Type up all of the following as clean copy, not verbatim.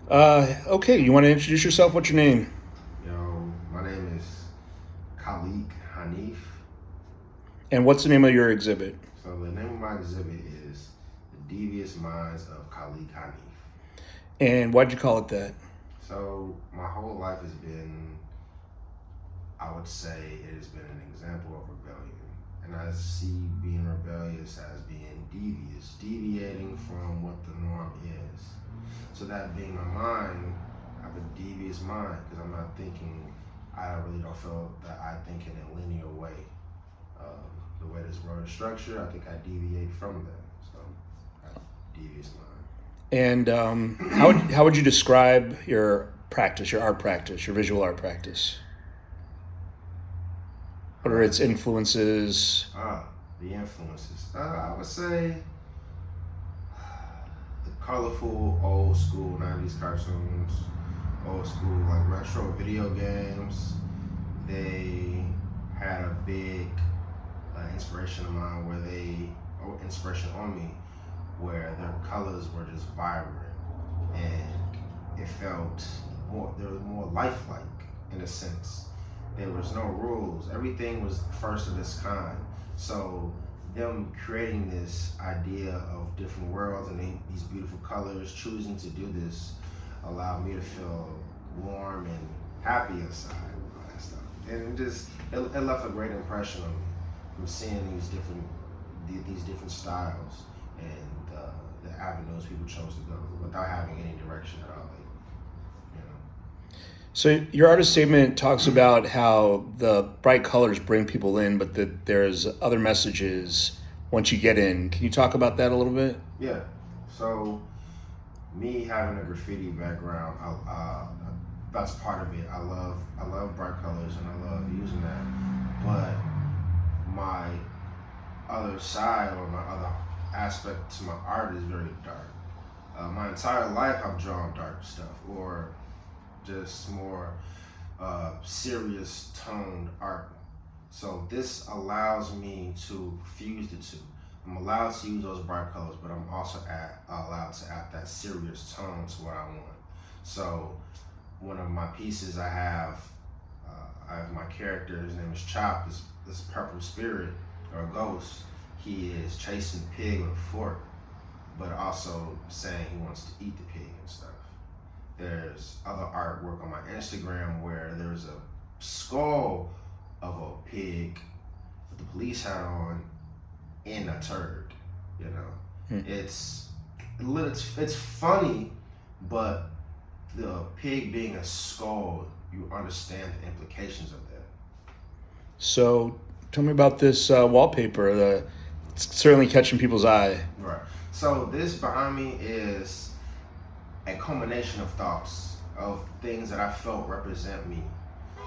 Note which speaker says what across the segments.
Speaker 1: Okay, you want to introduce yourself? What's your name?
Speaker 2: Yo, my name is Khaaliq Haneef.
Speaker 1: And what's the name of your exhibit?
Speaker 2: So the name of my exhibit is The Devious Minds of Khaaliq Haneef.
Speaker 1: And why'd you call it that?
Speaker 2: So my whole life has been, I would say, it has been an example of rebellion. And I see being rebellious as being devious, deviating from what the norm is. So that being my mind, I have a devious mind because I'm not thinking, I really don't feel that I think in a linear way. The way this world is structured, I think I deviate from that. So I have devious
Speaker 1: And how would you describe your practice, your art practice, your visual art practice? What are its
Speaker 2: mind.
Speaker 1: influences?
Speaker 2: The influences. I would say the colorful old school 90s cartoons, old school like retro video games. They had a big inspiration of mine inspiration on me where their colors were just vibrant and it felt there was more lifelike in a sense. There was no rules. Everything was first of its kind. So them creating this idea of different worlds and these beautiful colors, choosing to do this allowed me to feel warm and happy inside and all that stuff. And it left a great impression on me from seeing these different styles and the avenues people chose to go without having any direction at all. Like, you know.
Speaker 1: So your artist statement talks about how the bright colors bring people in, but that there's other messages once you get in. Can you talk about that a little bit?
Speaker 2: Yeah. So me having a graffiti background, that's part of it. I love bright colors and I love using that. But my other side or my other aspect to my art is very dark. My entire life I've drawn dark stuff or just more serious toned art. So this allows me to fuse the two. I'm allowed to use those bright colors, but I'm also allowed to add that serious tone to what I want. So one of my pieces I have my character, his name is Chop, this purple spirit or a ghost. He is chasing the pig with a fork, but also saying he wants to eat the pig and stuff. There's other artwork on my Instagram where there's a skull of a pig with the police hat on in a turd. You know,
Speaker 1: Hmm.
Speaker 2: it's funny, but the pig being a skull, you understand the implications of that.
Speaker 1: So tell me about this wallpaper. It's certainly catching people's eye.
Speaker 2: Right. So this behind me is a culmination of thoughts of things that I felt represent me.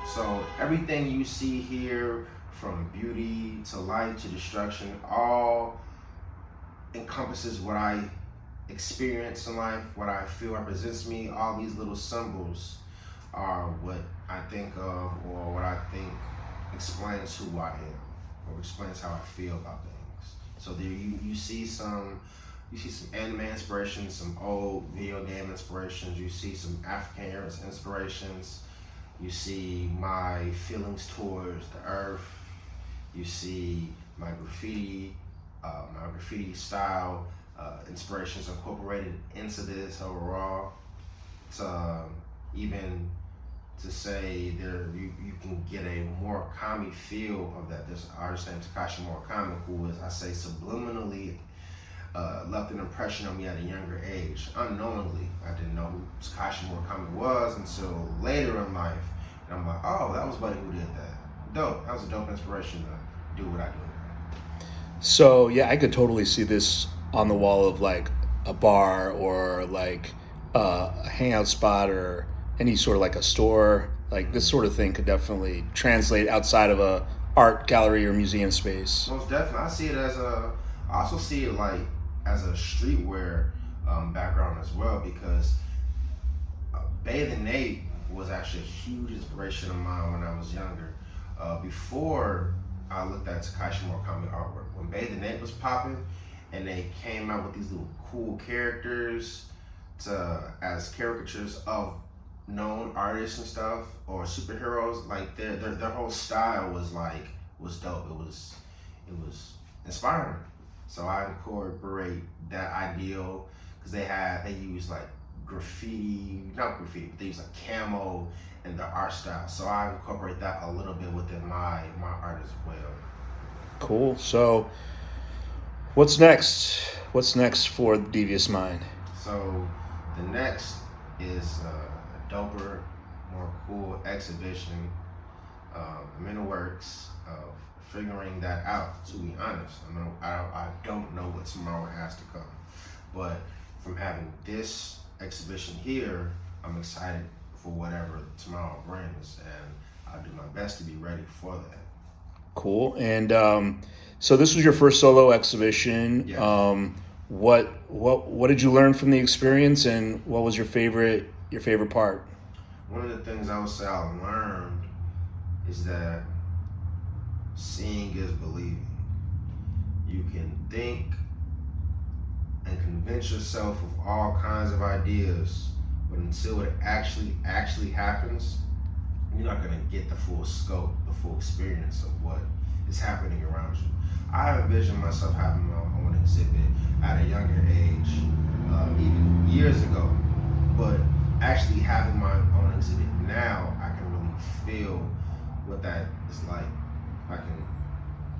Speaker 2: So everything you see here, from beauty to light to destruction, all encompasses what I experience in life, what I feel represents me. All these little symbols are what I think of or what I think explains who I am or explains how I feel about things. So there you see some anime inspirations, some old video game inspirations, you see some African inspirations, you see my feelings towards the earth, you see my graffiti style inspirations incorporated into this overall. To even to say you can get a Murakami feel of that. There's an artist named Takashi Murakami who is, I say, subliminally left an impression on me at a younger age. Unknowingly, I didn't know who Takashi Murakami was until later in life. And I'm like, oh, that was Buddy who did that. Dope. That was a dope inspiration to do what I do now.
Speaker 1: So yeah, I could totally see this on the wall of like a bar or like a hangout spot or any sort of like a store. Like this sort of thing could definitely translate outside of a art gallery or museum space.
Speaker 2: Most definitely. I also see it like as a streetwear background as well because Bathing Ape was actually a huge inspiration of mine when I was younger. Before I looked at Takashi Murakami artwork, when Bathing Ape was popping and they came out with these little cool characters, as caricatures of known artists and stuff or superheroes. Like their whole style was dope. It was inspiring. So I incorporate that ideal because they use like graffiti, not graffiti, but they use like camo and the art style. So I incorporate that a little bit within my art as well.
Speaker 1: Cool. So, what's next? What's next for Devious Mind?
Speaker 2: So the next is a doper, more cool exhibition. I'm in the works of figuring that out. To be honest, I don't know what tomorrow has to come, but from having this exhibition here, I'm excited for whatever tomorrow brings, and I'll do my best to be ready for that.
Speaker 1: Cool. And so this was your first solo exhibition.
Speaker 2: Yes.
Speaker 1: What did you learn from the experience, and what was your favorite part?
Speaker 2: One of the things I would say I learned is that seeing is believing. You can think and convince yourself of all kinds of ideas, but until it actually happens, you're not gonna get the full scope, the full experience of what is happening around you. I envisioned myself having my own exhibit at a younger age, even years ago, but actually having my own exhibit now, I can really feel what that is like. I can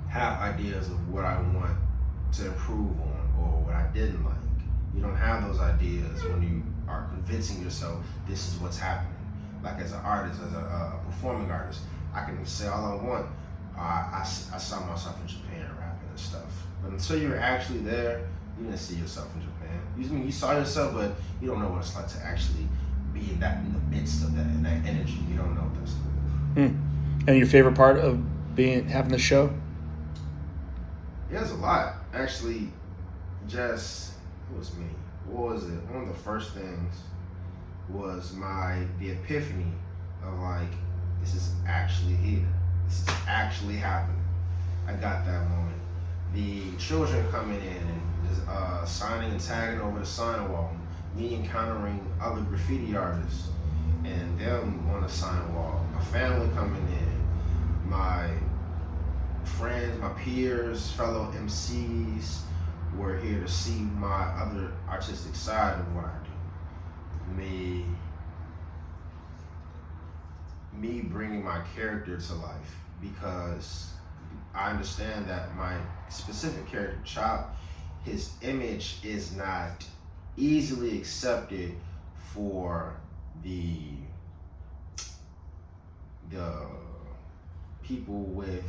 Speaker 2: have ideas of what I want to improve on or what I didn't like. You don't have those ideas when you are convincing yourself this is what's happening. Like as an artist, as a performing artist, I can say all I want. I saw myself in Japan rapping and stuff. But until you're actually there, you didn't see yourself in Japan. You saw yourself, but you don't know what it's like to actually be in the midst of that, and that energy. You don't know what that's like.
Speaker 1: And your favorite part of having the show?
Speaker 2: Yeah, there's a lot. Actually, it was me. What was it? One of the first things was the epiphany of like, this is actually here. This is actually happening. I got that moment. The children coming in and just signing and tagging over the sidewalk. Me encountering other graffiti artists and them on the sidewalk. My family coming in. My friends, my peers, fellow MCs were here to see my other artistic side of what I do. Me bringing my character to life, because I understand that my specific character, Chop, his image is not easily accepted for the people with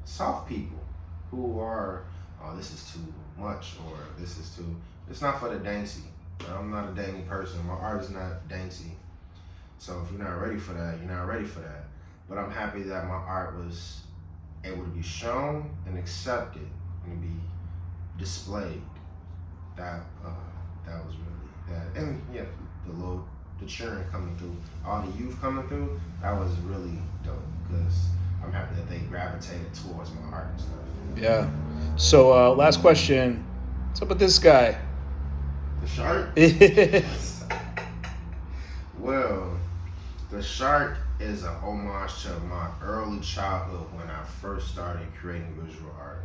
Speaker 2: soft people who are, oh, this is too much, or this is too, it's not for the dainty. I'm not a dainty person. My art is not dainty. So if you're not ready for that, you're not ready for that. But I'm happy that my art was able to be shown and accepted and be displayed. That was really that. And yeah, the children coming through, all the youth coming through, that was really dope, because I'm happy that they gravitated towards my art and stuff.
Speaker 1: Yeah. So last question. What's up with this guy?
Speaker 2: The shark? Well, the shark is an homage to my early childhood when I first started creating visual art.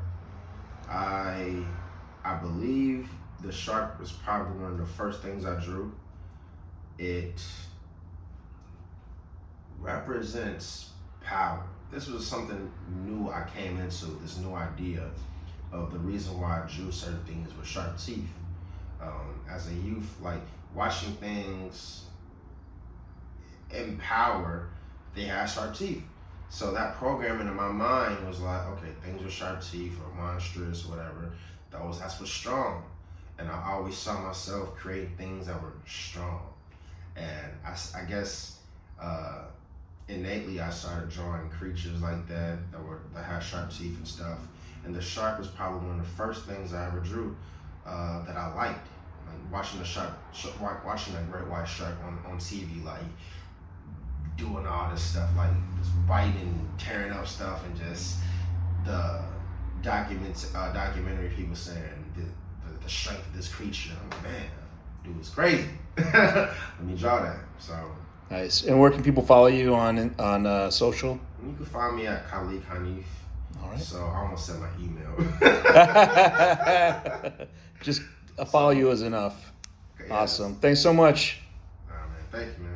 Speaker 2: I believe the shark was probably one of the first things I drew. It represents power. This was something new I came into, this new idea of the reason why I drew certain things with sharp teeth. As a youth, like watching things in power, they had sharp teeth. So that programming in my mind was like, okay, things with sharp teeth or monstrous, whatever, that's what's strong. And I always saw myself creating things that were strong. And I guess innately I started drawing creatures like that had sharp teeth and stuff. And the shark was probably one of the first things I ever drew that I liked. Like watching watching a great white shark on TV, like doing all this stuff, like just biting, tearing up stuff, and just the documentary people saying the strength of this creature. I'm like, man, dude, it's crazy. Let me draw that. So
Speaker 1: Nice. And where can people follow you on social?
Speaker 2: you can find me at Khaaliq Haneef.
Speaker 1: All right.
Speaker 2: So I almost said my email.
Speaker 1: Just a follow you is enough.
Speaker 2: Yes.
Speaker 1: Awesome. Thanks so much.
Speaker 2: Nah, man. Thank you, man.